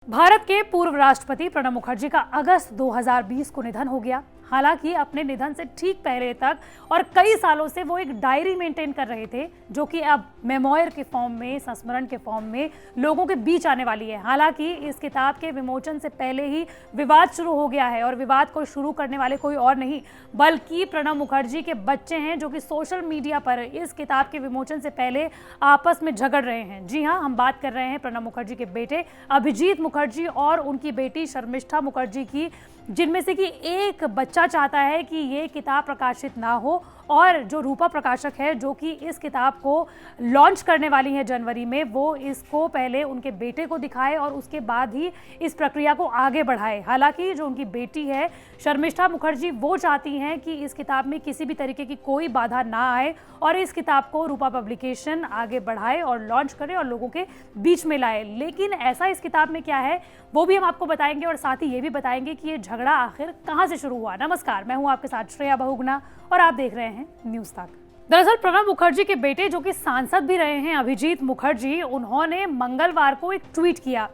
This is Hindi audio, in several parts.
भारत के पूर्व राष्ट्रपति प्रणब मुखर्जी का अगस्त 2020 को निधन हो गया। हालांकि अपने निधन से ठीक पहले तक और कई सालों से वो एक डायरी मेंटेन कर रहे थे, जो कि अब मेमोयर के फॉर्म में, संस्मरण के फॉर्म में लोगों के बीच आने वाली है। हालांकि इस किताब के विमोचन से पहले ही विवाद शुरू हो गया है और विवाद को शुरू करने वाले कोई और नहीं बल्कि प्रणब मुखर्जी के बच्चे हैं, जो कि सोशल मीडिया पर इस किताब के विमोचन से पहले आपस में झगड़ रहे हैं। जी हाँ, हम बात कर रहे हैं प्रणब मुखर्जी के बेटे अभिजीत मुखर्जी और उनकी बेटी शर्मिष्ठा मुखर्जी की, जिनमें से कि एक बच्चा चाहता है कि ये किताब प्रकाशित ना हो और जो रूपा प्रकाशक है, जो कि इस किताब को लॉन्च करने वाली है जनवरी में, वो इसको पहले उनके बेटे को दिखाए और उसके बाद ही इस प्रक्रिया को आगे बढ़ाए। हालांकि जो उनकी बेटी है शर्मिष्ठा मुखर्जी, वो चाहती हैं कि इस किताब में किसी भी तरीके की कोई बाधा ना आए और इस किताब को रूपा पब्लिकेशन आगे बढ़ाए और लॉन्च करे और लोगों के बीच में लाए। लेकिन ऐसा इस किताब में क्या है वो भी हम आपको बताएंगे और साथ ही ये भी बताएंगे कि ये झगड़ा आखिर कहाँ से शुरू हुआ। नमस्कार, मैं हूँ आपके साथ श्रेया बहुगुणा और आप देख रहे हैं न्यूज़ तक। दरअसल प्रणब मुखर्जी के बेटे, जो कि सांसद भी रहे हैं, अभिजीत मुखर्जी, उन्होंने मंगलवार को एक ट्वीट किया।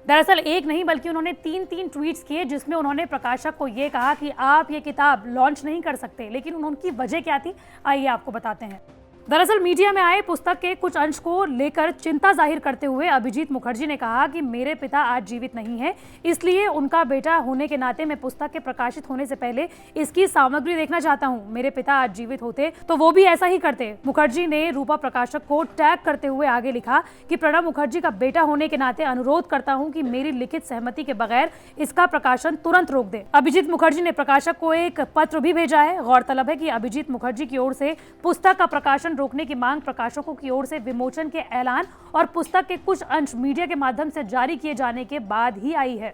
दरअसल एक नहीं बल्कि उन्होंने तीन ट्वीट्स किए, जिसमें उन्होंने प्रकाशक को ये कहा कि आप ये किताब लॉन्च नहीं कर सकते। लेकिन उनकी वजह क्या थी, आइए आपको बताते हैं। दरअसल मीडिया में आए पुस्तक के कुछ अंश को लेकर चिंता जाहिर करते हुए अभिजीत मुखर्जी ने कहा कि मेरे पिता आज जीवित नहीं है, इसलिए उनका बेटा होने के नाते मैं पुस्तक के प्रकाशित होने से पहले इसकी सामग्री देखना चाहता हूं। मेरे पिता आज जीवित होते तो वो भी ऐसा ही करते। मुखर्जी ने रूपा प्रकाशक को टैग करते हुए आगे लिखा कि प्रणब मुखर्जी का बेटा होने के नाते अनुरोध करता हूं कि मेरी लिखित सहमति के बगैर इसका प्रकाशन तुरंत रोक दे। अभिजीत मुखर्जी ने प्रकाशक को एक पत्र भी भेजा है। गौरतलब है कि अभिजीत मुखर्जी की ओर से पुस्तक का प्रकाशन रोकने की मांग प्रकाशकों की ओर से विमोचन के ऐलान और पुस्तक के कुछ अंश मीडिया के माध्यम से जारी किए जाने के बाद ही आई है।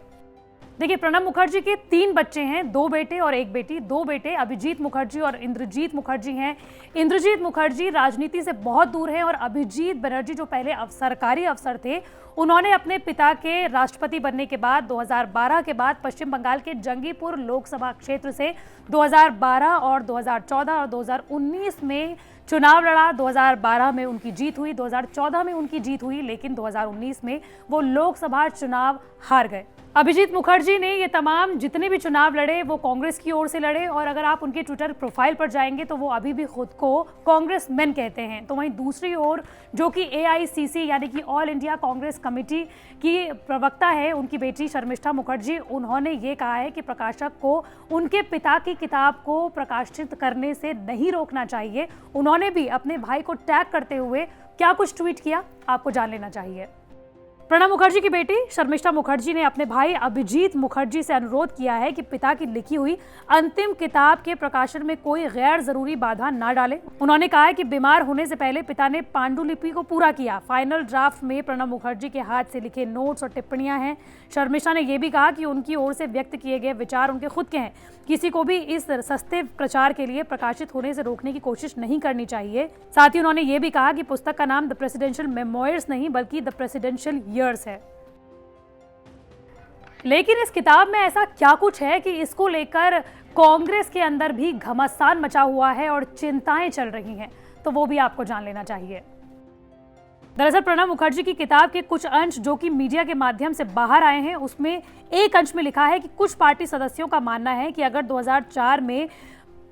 देखिए, प्रणब मुखर्जी के 3 बच्चे हैं, 2 बेटे और 1 बेटी। 2 बेटे अभिजीत मुखर्जी और इंद्रजीत मुखर्जी हैं। इंद्रजीत मुखर्जी राजनीति से बहुत दूर हैं और अभिजीत बनर्जी, जो पहले सरकारी अफसर थे, उन्होंने अपने पिता के राष्ट्रपति बनने के बाद 2012 के बाद पश्चिम बंगाल के जंगीपुर लोकसभा क्षेत्र से 2012 और 2014 और 2019 में चुनाव लड़ा। 2012 में उनकी जीत हुई, 2014 में उनकी जीत हुई, लेकिन 2019 में वो लोकसभा चुनाव हार गए। अभिजीत मुखर्जी ने ये तमाम जितने भी चुनाव लड़े वो कांग्रेस की ओर से लड़े और अगर आप उनके ट्विटर प्रोफाइल पर जाएंगे तो वो अभी भी खुद को कांग्रेस मैन कहते हैं। तो वहीं दूसरी ओर जो कि AICC यानी कि ऑल इंडिया कांग्रेस कमेटी की प्रवक्ता है, उनकी बेटी शर्मिष्ठा मुखर्जी, उन्होंने ये कहा है कि प्रकाशक को उनके पिता की किताब को प्रकाशित करने से नहीं रोकना चाहिए। उन्होंने भी अपने भाई को टैग करते हुए क्या कुछ ट्वीट किया, आपको जान लेना चाहिए। प्रणब मुखर्जी की बेटी शर्मिष्ठा मुखर्जी ने अपने भाई अभिजीत मुखर्जी से अनुरोध किया है कि पिता की लिखी हुई अंतिम किताब के प्रकाशन में कोई गैर जरूरी बाधा न डाले। उन्होंने कहा है कि बीमार होने से पहले पिता ने पांडुलिपि को पूरा किया। फाइनल ड्राफ्ट में प्रणब मुखर्जी के हाथ से लिखे नोट्स और टिप्पणियां हैं। शर्मिष्ठा ने यह भी कहा कि उनकी ओर से व्यक्त किए गए विचार उनके खुद के हैं, किसी को भी इस सस्ते प्रचार के लिए प्रकाशित होने से रोकने की कोशिश नहीं करनी चाहिए। साथ ही उन्होंने ये भी कहा कि पुस्तक का नाम द प्रेसिडेंशियल मेमोयर्स नहीं बल्कि द प्रेसिडेंशियल ईयर्स है। लेकिन इस किताब में ऐसा क्या कुछ है कि इसको लेकर कांग्रेस के अंदर भी घमासान मचा हुआ है और चिंताएं चल रही हैं, तो वो भी आपको जान लेना चाहिए। दरअसल प्रणब मुखर्जी की किताब के कुछ अंश जो कि मीडिया के माध्यम से बाहर आए हैं, उसमें एक अंश में लिखा है कि कुछ पार्टी सदस्यों का मानना है कि अगर 2004 में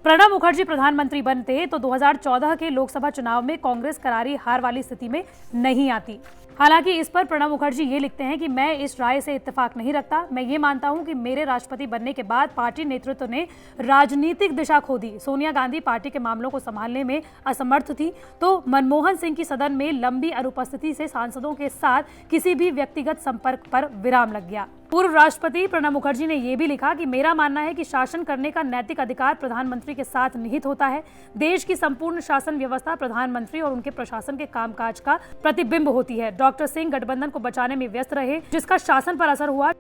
प्रणब मुखर्जी प्रधानमंत्री बनते तो 2014 के लोकसभा चुनाव में कांग्रेस करारी हार वाली स्थिति में नहीं आती। हालांकि इस पर प्रणब मुखर्जी ये लिखते हैं कि मैं इस राय से इत्तेफाक नहीं रखता। मैं ये मानता हूं कि मेरे राष्ट्रपति बनने के बाद पार्टी नेतृत्व ने राजनीतिक दिशा खो दी। सोनिया गांधी पार्टी के मामलों को संभालने में असमर्थ थी, तो मनमोहन सिंह की सदन में लंबी अनुपस्थिति से सांसदों के साथ किसी भी व्यक्तिगत संपर्क पर विराम लग गया। पूर्व राष्ट्रपति प्रणब मुखर्जी ने यह भी लिखा कि मेरा मानना है कि शासन करने का नैतिक अधिकार प्रधानमंत्री के साथ निहित होता है। देश की संपूर्ण शासन व्यवस्था प्रधानमंत्री और उनके प्रशासन के कामकाज का प्रतिबिंब होती है। डॉक्टर सिंह गठबंधन को बचाने में व्यस्त रहे, जिसका शासन पर असर हुआ।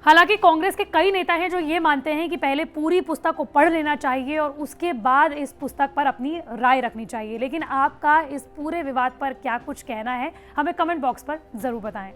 हालांकि कांग्रेस के कई नेता हैं जो ये मानते हैं कि पहले पूरी पुस्तक को पढ़ लेना चाहिए और उसके बाद इस पुस्तक पर अपनी राय रखनी चाहिए। लेकिन आपका इस पूरे विवाद पर क्या कुछ कहना है, हमें कमेंट बॉक्स पर जरूर बताएं।